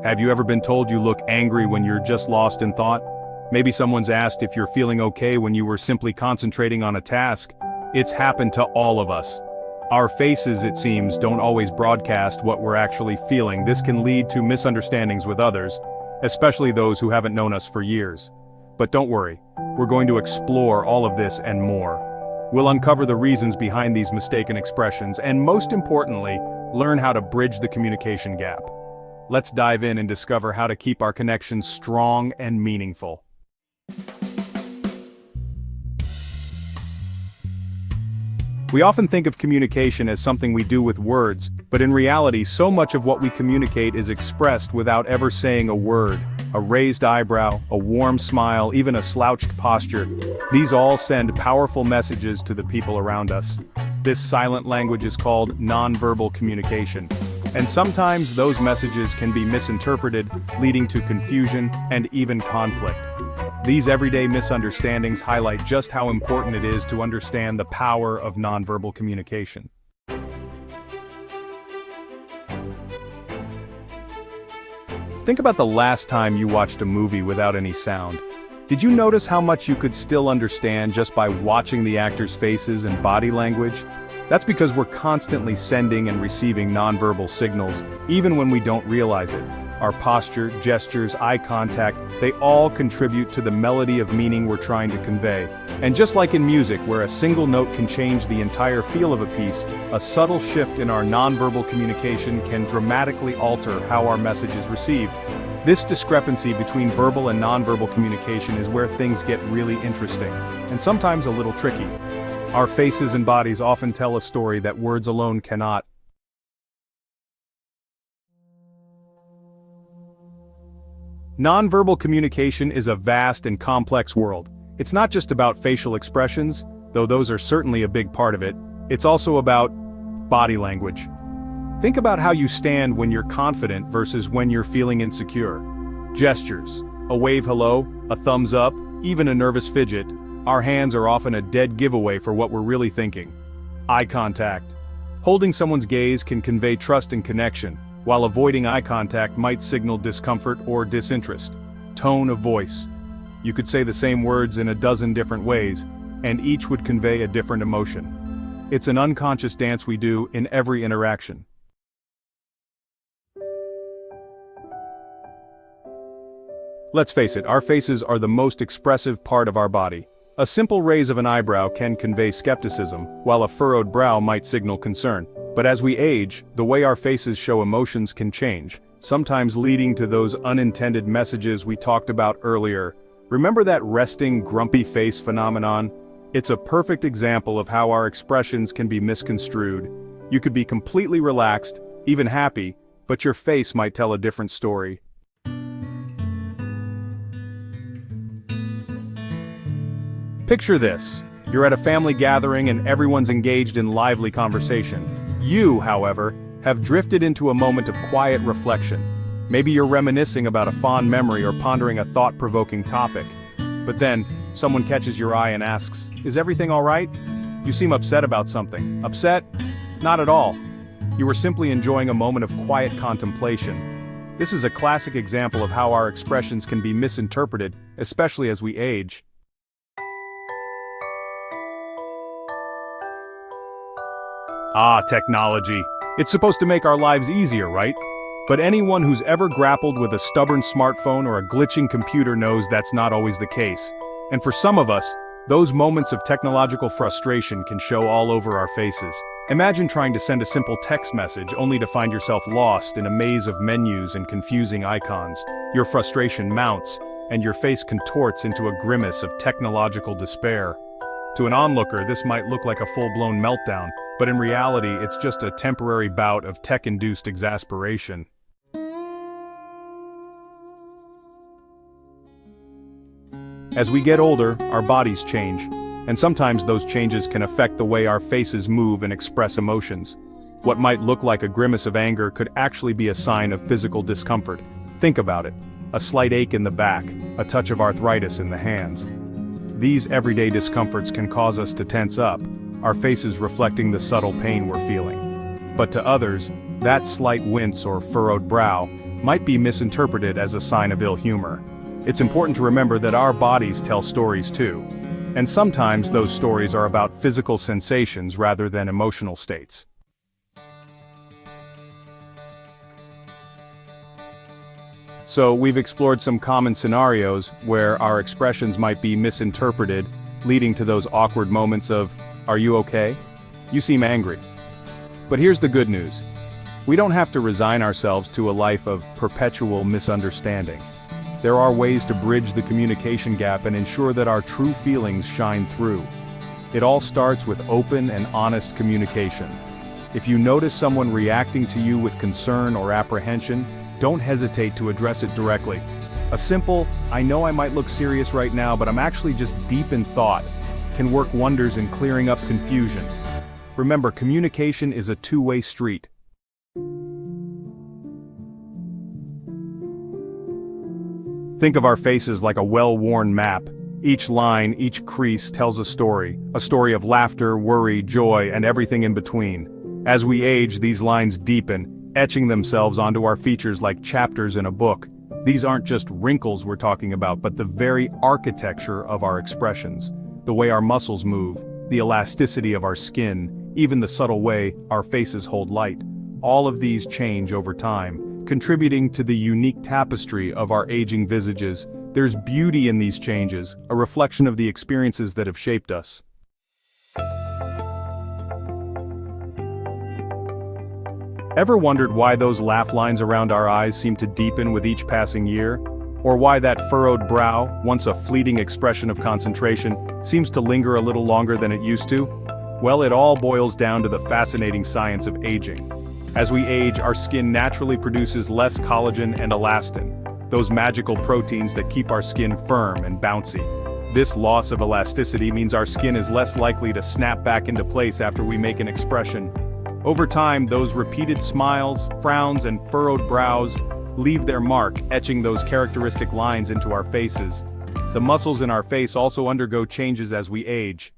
Have you ever been told you look angry when you're just lost in thought? Maybe someone's asked if you're feeling okay when you were simply concentrating on a task. It's happened to all of us. Our faces, it seems, don't always broadcast what we're actually feeling. This can lead to misunderstandings with others, especially those who haven't known us for years. But don't worry, we're going to explore all of this and more. We'll uncover the reasons behind these mistaken expressions and, most importantly, learn how to bridge the communication gap. Let's dive in and discover how to keep our connections strong and meaningful. We often think of communication as something we do with words, but in reality, so much of what we communicate is expressed without ever saying a word. A raised eyebrow, a warm smile, even a slouched posture. These all send powerful messages to the people around us. This silent language is called nonverbal communication. And sometimes those messages can be misinterpreted, leading to confusion and even conflict. These everyday misunderstandings highlight just how important it is to understand the power of nonverbal communication. Think about the last time you watched a movie without any sound. Did you notice how much you could still understand just by watching the actors' faces and body language? That's because we're constantly sending and receiving nonverbal signals, even when we don't realize it. Our posture, gestures, eye contact, they all contribute to the melody of meaning we're trying to convey. And just like in music, where a single note can change the entire feel of a piece, a subtle shift in our nonverbal communication can dramatically alter how our message is received. This discrepancy between verbal and nonverbal communication is where things get really interesting, and sometimes a little tricky. Our faces and bodies often tell a story that words alone cannot. Nonverbal communication is a vast and complex world. It's not just about facial expressions, though those are certainly a big part of it. It's also about body language. Think about how you stand when you're confident versus when you're feeling insecure. Gestures, a wave hello, a thumbs up, even a nervous fidget. Our hands are often a dead giveaway for what we're really thinking. Eye contact. Holding someone's gaze can convey trust and connection, while avoiding eye contact might signal discomfort or disinterest. Tone of voice. You could say the same words in a dozen different ways, and each would convey a different emotion. It's an unconscious dance we do in every interaction. Let's face it, our faces are the most expressive part of our body. A simple raise of an eyebrow can convey skepticism, while a furrowed brow might signal concern. But as we age, the way our faces show emotions can change, sometimes leading to those unintended messages we talked about earlier. Remember that resting, grumpy face phenomenon? It's a perfect example of how our expressions can be misconstrued. You could be completely relaxed, even happy, but your face might tell a different story. Picture this. You're at a family gathering and everyone's engaged in lively conversation. You, however, have drifted into a moment of quiet reflection. Maybe you're reminiscing about a fond memory or pondering a thought-provoking topic. But then, someone catches your eye and asks, "Is everything all right?" You seem upset about something. Upset? Not at all. You were simply enjoying a moment of quiet contemplation. This is a classic example of how our expressions can be misinterpreted, especially as we age. Technology. It's supposed to make our lives easier, right? But anyone who's ever grappled with a stubborn smartphone or a glitching computer knows that's not always the case. And for some of us, those moments of technological frustration can show all over our faces. Imagine trying to send a simple text message only to find yourself lost in a maze of menus and confusing icons. Your frustration mounts, and your face contorts into a grimace of technological despair. To an onlooker, this might look like a full-blown meltdown, but in reality, it's just a temporary bout of tech-induced exasperation. As we get older, our bodies change, and sometimes those changes can affect the way our faces move and express emotions. What might look like a grimace of anger could actually be a sign of physical discomfort. Think about it. A slight ache in the back, a touch of arthritis in the hands. These everyday discomforts can cause us to tense up, our faces reflecting the subtle pain we're feeling. But to others, that slight wince or furrowed brow might be misinterpreted as a sign of ill humor. It's important to remember that our bodies tell stories too. And sometimes those stories are about physical sensations rather than emotional states. So we've explored some common scenarios where our expressions might be misinterpreted, leading to those awkward moments of, "Are you okay? You seem angry." But here's the good news. We don't have to resign ourselves to a life of perpetual misunderstanding. There are ways to bridge the communication gap and ensure that our true feelings shine through. It all starts with open and honest communication. If you notice someone reacting to you with concern or apprehension, don't hesitate to address it directly. A simple, "I know I might look serious right now, but I'm actually just deep in thought," can work wonders in clearing up confusion. Remember, communication is a two-way street. Think of our faces like a well-worn map. Each line, each crease tells a story of laughter, worry, joy, and everything in between. As we age, these lines deepen, etching themselves onto our features like chapters in a book. These aren't just wrinkles we're talking about, but the very architecture of our expressions. The way our muscles move, the elasticity of our skin, even the subtle way our faces hold light. All of these change over time, contributing to the unique tapestry of our aging visages. There's beauty in these changes, a reflection of the experiences that have shaped us. Ever wondered why those laugh lines around our eyes seem to deepen with each passing year? Or why that furrowed brow, once a fleeting expression of concentration, seems to linger a little longer than it used to? Well, it all boils down to the fascinating science of aging. As we age, our skin naturally produces less collagen and elastin, those magical proteins that keep our skin firm and bouncy. This loss of elasticity means our skin is less likely to snap back into place after we make an expression. Over time, those repeated smiles, frowns, and furrowed brows leave their mark, etching those characteristic lines into our faces. The muscles in our face also undergo changes as we age.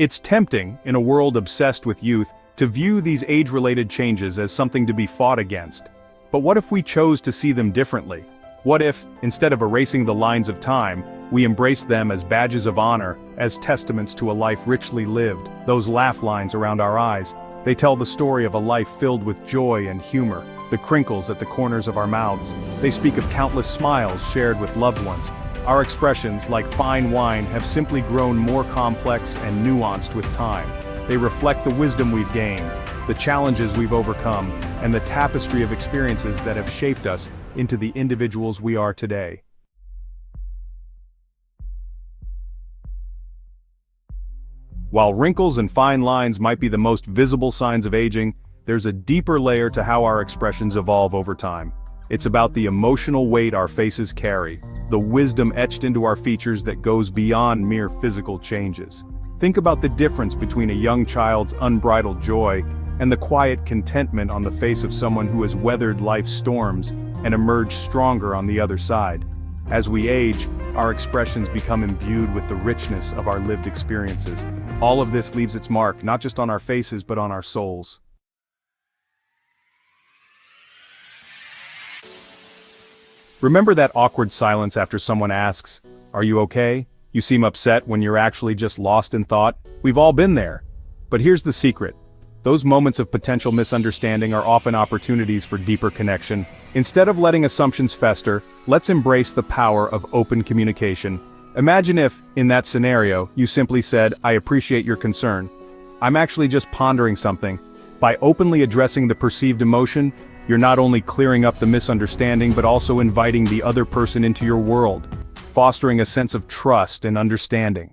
It's tempting, in a world obsessed with youth, to view these age-related changes as something to be fought against. But what if we chose to see them differently? What if, instead of erasing the lines of time, we embraced them as badges of honor, as testaments to a life richly lived? Those laugh lines around our eyes, they tell the story of a life filled with joy and humor. The crinkles at the corners of our mouths, they speak of countless smiles shared with loved ones. Our expressions, like fine wine, have simply grown more complex and nuanced with time. They reflect the wisdom we've gained, the challenges we've overcome, and the tapestry of experiences that have shaped us into the individuals we are today. While wrinkles and fine lines might be the most visible signs of aging, there's a deeper layer to how our expressions evolve over time. It's about the emotional weight our faces carry, the wisdom etched into our features that goes beyond mere physical changes. Think about the difference between a young child's unbridled joy and the quiet contentment on the face of someone who has weathered life's storms and emerged stronger on the other side. As we age, our expressions become imbued with the richness of our lived experiences. All of this leaves its mark, not just on our faces but on our souls. Remember that awkward silence after someone asks, "Are you okay?" You seem upset when you're actually just lost in thought. We've all been there. But here's the secret. Those moments of potential misunderstanding are often opportunities for deeper connection. Instead of letting assumptions fester, let's embrace the power of open communication. Imagine if, in that scenario, you simply said, "I appreciate your concern. I'm actually just pondering something." By openly addressing the perceived emotion, you're not only clearing up the misunderstanding but also inviting the other person into your world, fostering a sense of trust and understanding.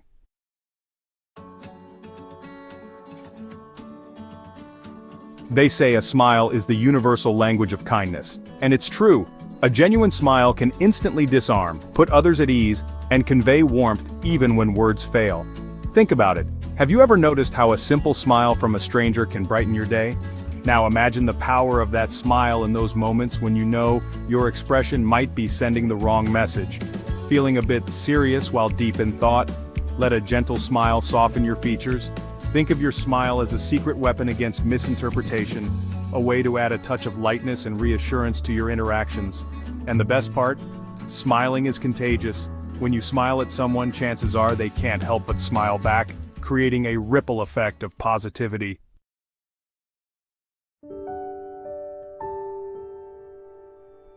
They say a smile is the universal language of kindness. And it's true. A genuine smile can instantly disarm, put others at ease, and convey warmth even when words fail. Think about it. Have you ever noticed how a simple smile from a stranger can brighten your day? Now imagine the power of that smile in those moments when you know your expression might be sending the wrong message. Feeling a bit serious while deep in thought? Let a gentle smile soften your features. Think of your smile as a secret weapon against misinterpretation, a way to add a touch of lightness and reassurance to your interactions. And the best part? Smiling is contagious. When you smile at someone, chances are they can't help but smile back, creating a ripple effect of positivity.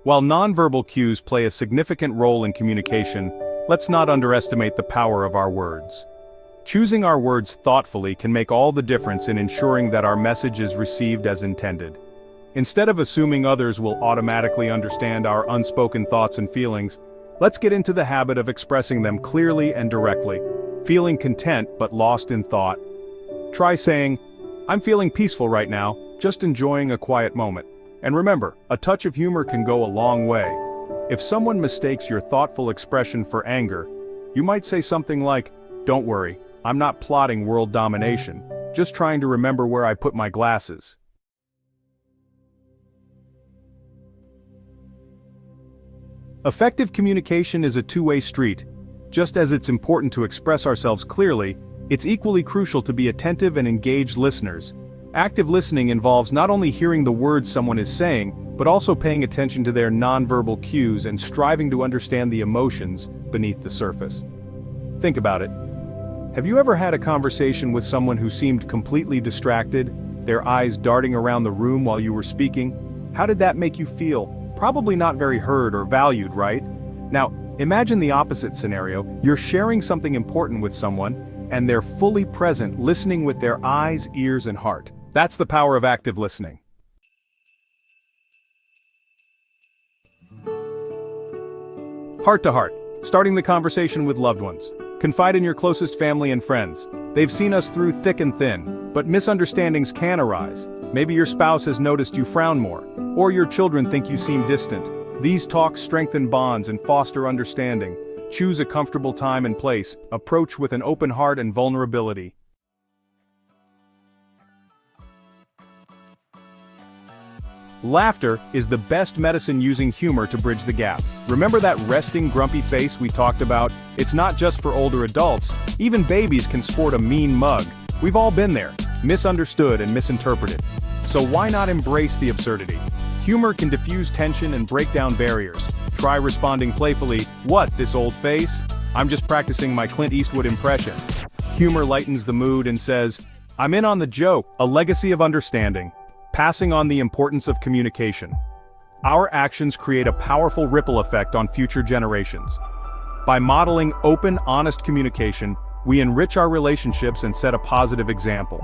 While nonverbal cues play a significant role in communication, let's not underestimate the power of our words. Choosing our words thoughtfully can make all the difference in ensuring that our message is received as intended. Instead of assuming others will automatically understand our unspoken thoughts and feelings, let's get into the habit of expressing them clearly and directly, feeling content but lost in thought. Try saying, "I'm feeling peaceful right now, just enjoying a quiet moment." And remember, a touch of humor can go a long way. If someone mistakes your thoughtful expression for anger, you might say something like, "Don't worry, I'm not plotting world domination, just trying to remember where I put my glasses." Effective communication is a two-way street. Just as it's important to express ourselves clearly, it's equally crucial to be attentive and engaged listeners. Active listening involves not only hearing the words someone is saying, but also paying attention to their nonverbal cues and striving to understand the emotions beneath the surface. Think about it. Have you ever had a conversation with someone who seemed completely distracted, their eyes darting around the room while you were speaking? How did that make you feel? Probably not very heard or valued, right? Now, imagine the opposite scenario. You're sharing something important with someone, and they're fully present, listening with their eyes, ears, and heart. That's the power of active listening. Heart to heart, starting the conversation with loved ones. Confide in your closest family and friends. They've seen us through thick and thin, but misunderstandings can arise. Maybe your spouse has noticed you frown more, or your children think you seem distant. These talks strengthen bonds and foster understanding. Choose a comfortable time and place, approach with an open heart and vulnerability. Laughter is the best medicine, using humor to bridge the gap. Remember that resting grumpy face we talked about? It's not just for older adults, even babies can sport a mean mug. We've all been there, misunderstood and misinterpreted. So why not embrace the absurdity? Humor can diffuse tension and break down barriers. Try responding playfully, "What, this old face? I'm just practicing my Clint Eastwood impression." Humor lightens the mood and says, "I'm in on the joke," a legacy of understanding. Passing on the importance of communication. Our actions create a powerful ripple effect on future generations. By modeling open, honest communication, we enrich our relationships and set a positive example.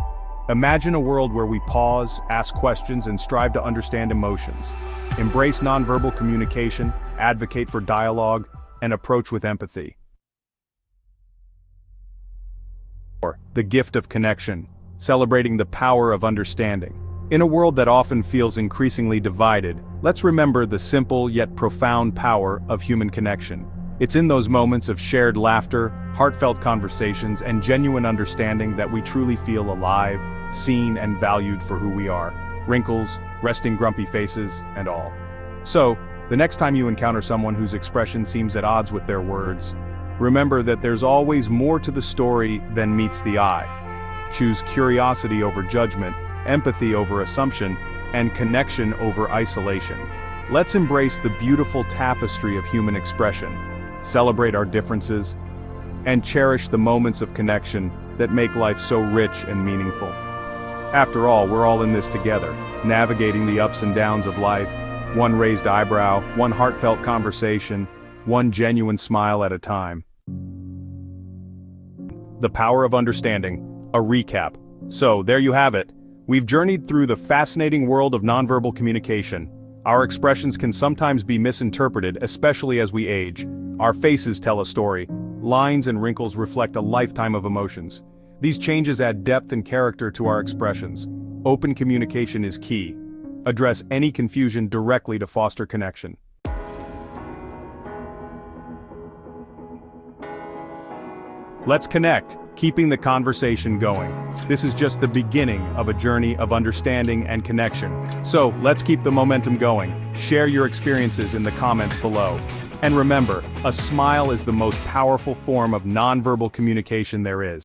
Imagine a world where we pause, ask questions, and strive to understand emotions. Embrace nonverbal communication, advocate for dialogue, and approach with empathy. The gift of connection, celebrating the power of understanding. In a world that often feels increasingly divided, let's remember the simple yet profound power of human connection. It's in those moments of shared laughter, heartfelt conversations, and genuine understanding that we truly feel alive, seen, and valued for who we are. Wrinkles, resting grumpy faces, and all. So, the next time you encounter someone whose expression seems at odds with their words, remember that there's always more to the story than meets the eye. Choose curiosity over judgment, empathy over assumption, and connection over isolation. Let's embrace the beautiful tapestry of human expression, celebrate our differences, and cherish the moments of connection that make life so rich and meaningful. After all, we're all in this together, navigating the ups and downs of life, one raised eyebrow, one heartfelt conversation, one genuine smile at a time. The power of understanding, a recap. So, there you have it. We've journeyed through the fascinating world of nonverbal communication. Our expressions can sometimes be misinterpreted, especially as we age. Our faces tell a story. Lines and wrinkles reflect a lifetime of emotions. These changes add depth and character to our expressions. Open communication is key. Address any confusion directly to foster connection. Let's connect, keeping the conversation going. This is just the beginning of a journey of understanding and connection. So, let's keep the momentum going. Share your experiences in the comments below. And remember, a smile is the most powerful form of nonverbal communication there is.